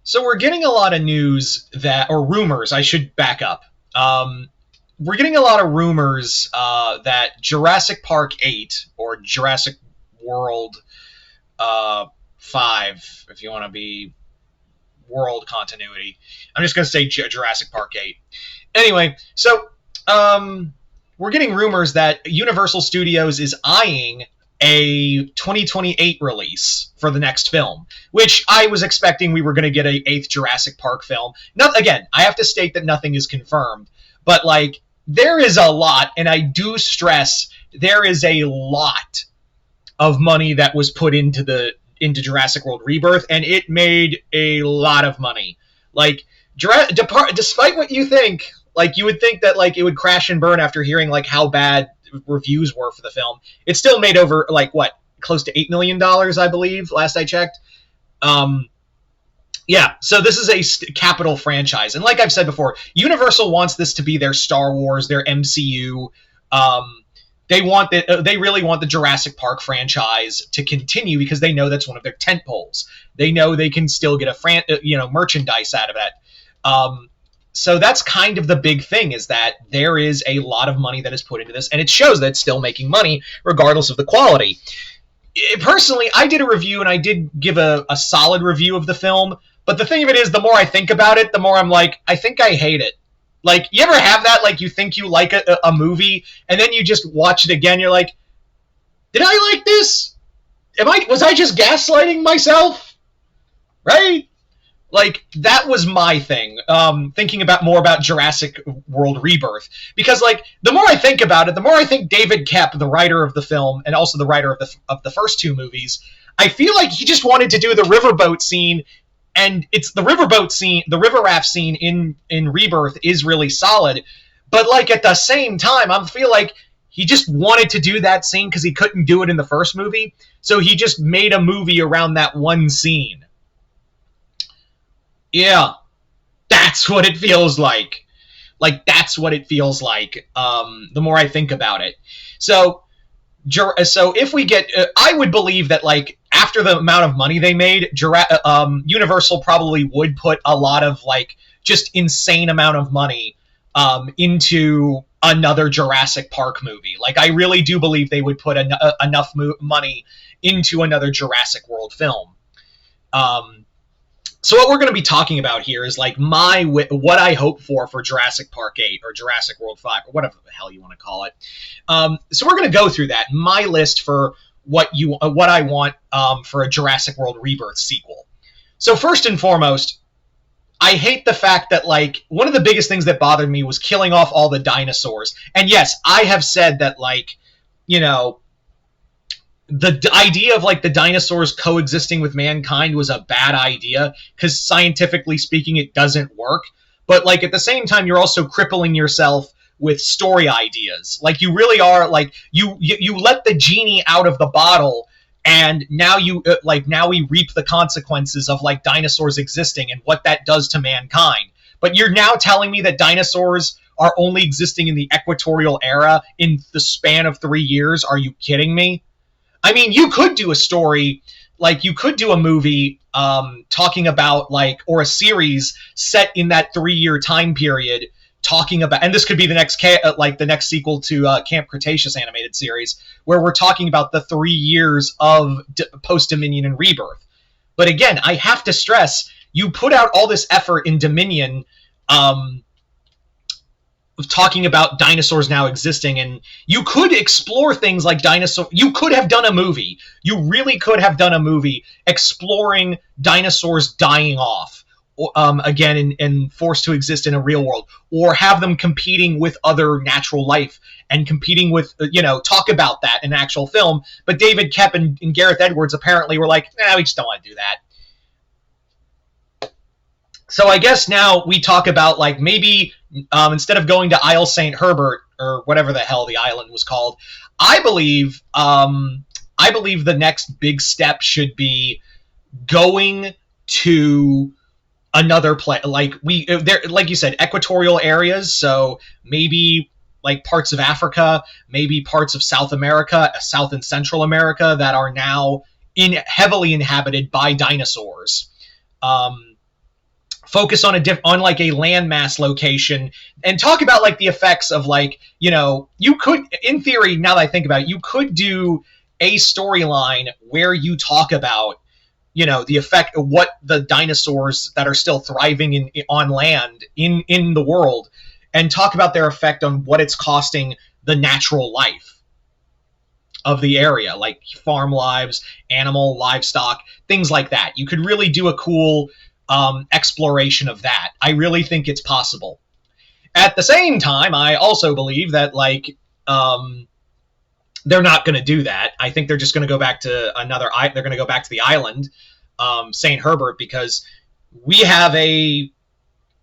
So we're getting a lot of news or rumors, I should back up. We're getting a lot of rumors that Jurassic Park 8 or Jurassic World 5, if you want to be world continuity. I'm just going to say Jurassic Park 8. Anyway, so we're getting rumors that Universal Studios is eyeing a 2028 release for the next film, which I was expecting we were going to get a 8th Jurassic Park film. Again, I have to state that nothing is confirmed, but like there is a lot, and I do stress there is a lot of money that was put into Jurassic World Rebirth, and it made a lot of money. Like despite what you think, like you would think that like it would crash and burn after hearing like how bad reviews were for the film. It still made over like what, close to $8 million, I believe, last I checked. Yeah, so this is a capital franchise, and like I've said before, Universal wants this to be their Star Wars, their MCU. They really want the Jurassic Park franchise to continue because they know that's one of their tent poles. They know they can still get merchandise out of that. So that's kind of the big thing, is that there is a lot of money that is put into this, and it shows that it's still making money regardless of the quality. Personally, I did a review, and I did give a solid review of the film, but the thing of it is, the more I think about it, the more I'm like, I think I hate it. Like, you ever have that, like, you think you like a movie, and then you just watch it again, you're like, did I like this? Was I just gaslighting myself? Right? Like, that was my thing, thinking more about Jurassic World Rebirth. Because, like, the more I think about it, the more I think David Koepp, the writer of the film, and also the writer of the first two movies, I feel like he just wanted to do the riverboat scene, and it's the riverboat scene, the river raft scene in Rebirth is really solid. But, like, at the same time, I feel like he just wanted to do that scene because he couldn't do it in the first movie. So he just made a movie around that one scene. Yeah, that's what it feels like. Like, that's what it feels like, the more I think about it. So if we get... I would believe that, like, after the amount of money they made, Universal probably would put a lot of, like, just insane amount of money into another Jurassic Park movie. Like, I really do believe they would put enough money into another Jurassic World film. So what we're going to be talking about here is like what I hope for Jurassic Park 8 or Jurassic World 5 or whatever the hell you want to call it. So we're going to go through that. My list for what I want for a Jurassic World Rebirth sequel. So first and foremost, I hate the fact that, like, one of the biggest things that bothered me was killing off all the dinosaurs. And yes, I have said that, like, you know, the idea of, like, the dinosaurs coexisting with mankind was a bad idea because scientifically speaking it doesn't work, but, like, at the same time you're also crippling yourself with story ideas. Like, you really are, like, you let the genie out of the bottle, and now now we reap the consequences of, like, dinosaurs existing and what that does to mankind. But you're now telling me that dinosaurs are only existing in the equatorial era in the span of 3 years? Are you kidding me? I mean, you could do a story, like, you could do a movie talking about, like, or a series set in that 3-year time period talking about, and this could be the next sequel to Camp Cretaceous animated series, where we're talking about the 3 years of post-Dominion and Rebirth. But again, I have to stress, you put out all this effort in Dominion, talking about dinosaurs now existing, and you could explore things like dinosaur. You could have done a movie. You really could have done a movie exploring dinosaurs dying off, again, and forced to exist in a real world, or have them competing with other natural life and competing with, talk about that in an actual film. But David Koepp and Gareth Edwards apparently were like, nah, we just don't want to do that. So I guess now we talk about, like, maybe instead of going to Isle St. Herbert, or whatever the hell the island was called, I believe the next big step should be going to another place. Like, like you said, equatorial areas. So maybe, like, parts of Africa, maybe parts of South America, South and Central America that are now heavily inhabited by dinosaurs. focus on on like a landmass location and talk about like the effects of like, you know, you could, in theory, now that I think about it, you could do a storyline where you talk about, you know, the effect of what the dinosaurs that are still thriving on land in the world, and talk about their effect on what it's costing the natural life of the area, like farm lives, animal, livestock, things like that. You could really do a cool exploration of that. I really think it's possible. At the same time, I also believe that like they're not going to do that. I think they're just going to go back to they're going to go back to the island, St. Herbert, because we have a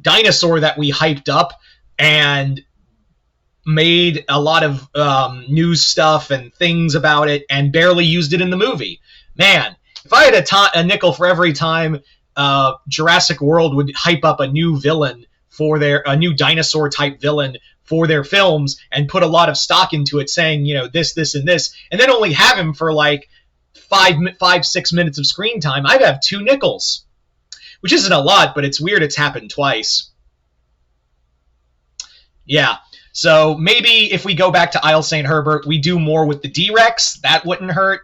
dinosaur that we hyped up and made a lot of news stuff and things about it and barely used it in the movie. Man, if I had a nickel for every time Jurassic World would hype up a new villain for a new dinosaur type villain for their films and put a lot of stock into it, saying, you know, this, and this, and then only have him for like 5-6 minutes of screen time, I'd have 2 nickels, which isn't a lot, but it's weird it's happened twice. Yeah. So maybe if we go back to Isle St. Herbert, we do more with the D-Rex. That wouldn't hurt.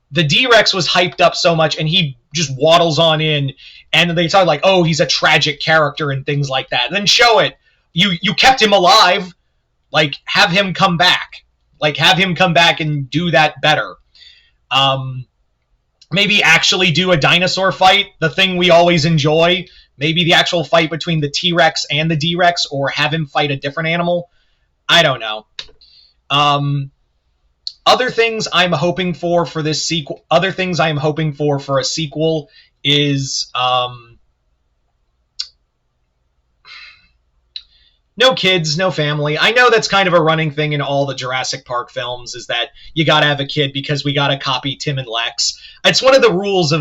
The D-Rex was hyped up so much, and he just waddles on in, and they talk like, oh, he's a tragic character and things like that. Then show it. You kept him alive. Like, have him come back. Like, have him come back and do that better. Maybe actually do a dinosaur fight, the thing we always enjoy. Maybe the actual fight between the T-Rex and the D-Rex, or have him fight a different animal. I don't know. Other things I'm hoping for this sequel. Other things I'm hoping for a sequel is no kids, no family. I know that's kind of a running thing in all the Jurassic Park films, is that you gotta have a kid because we gotta copy Tim and Lex. It's one of the rules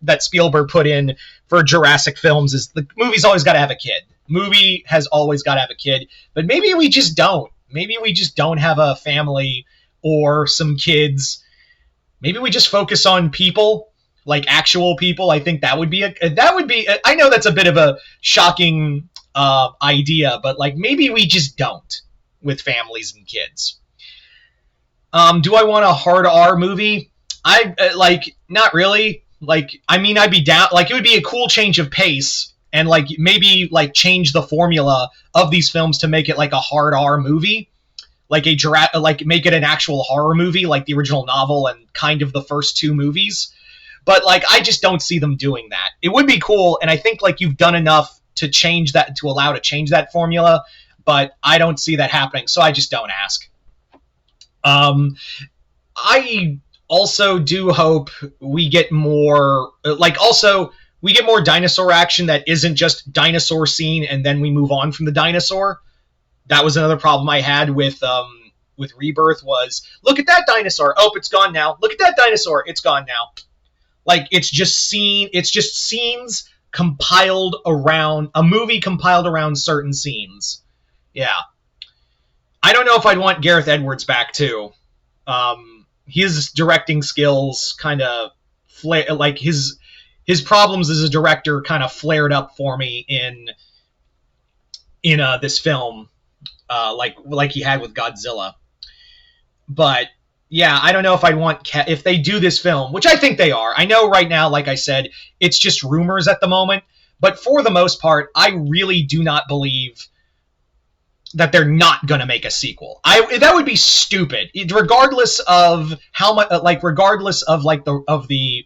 that Spielberg put in for Jurassic films, is the movie's always gotta have a kid. Movie has always gotta have a kid, but maybe we just don't. Maybe we just don't have a family or some kids. Maybe we just focus on people, like actual people. I think that would be I know that's a bit of a shocking idea, but like maybe we just don't with families and kids. Do I want a hard R movie? Not really. Like, I mean, I'd be down. Like, it would be a cool change of pace, and like maybe like change the formula of these films to make it like a hard R movie, like make it an actual horror movie, like the original novel and kind of the first 2 movies. But like, I just don't see them doing that. It would be cool, and I think like you've done enough to change that, to allow to change that formula, but I don't see that happening, so I just don't ask. I also do hope we get more, we get more dinosaur action that isn't just dinosaur scene and then we move on from the dinosaur. That was another problem I had with Rebirth, was, look at that dinosaur. Oh, it's gone now. Look at that dinosaur. It's gone now. Like, it's just scenes compiled around a movie, compiled around certain scenes. Yeah. I don't know if I'd want Gareth Edwards back too. His directing skills kind of his problems as a director kind of flared up for me in this film, like he had with Godzilla. But yeah, I don't know if I'd want if they do this film, which I think they are. I know right now, like I said, it's just rumors at the moment, but for the most part, I really do not believe that they're not going to make a sequel. That would be stupid, regardless of how much, regardless of the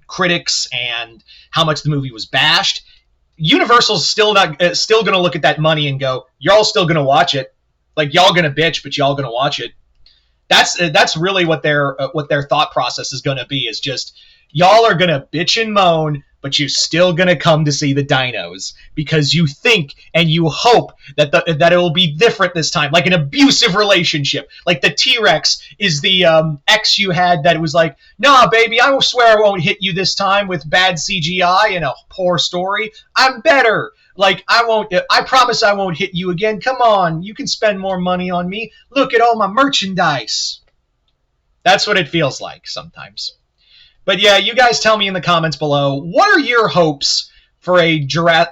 critics and how much the movie was bashed. Universal's still going to look at that money and go, y'all still going to watch it. Like, y'all going to bitch, but y'all going to watch it. That's really what their thought process is going to be, is just, y'all are going to bitch and moan, but you're still going to come to see the dinos because you think and you hope that it will be different this time, like an abusive relationship. Like the T-Rex is the ex you had that was like, nah, baby, I will swear I won't hit you this time with bad CGI and a poor story. I'm better. Like, I promise I won't hit you again. Come on, you can spend more money on me. Look at all my merchandise. That's what it feels like sometimes. But yeah, you guys tell me in the comments below, what are your hopes for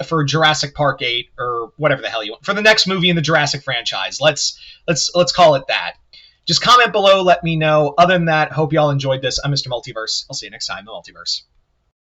for Jurassic Park 8 or whatever the hell you want for the next movie in the Jurassic franchise? Let's call it that. Just comment below, let me know. Other than that, hope y'all enjoyed this. I'm Mr. Multiverse. I'll see you next time in the Multiverse.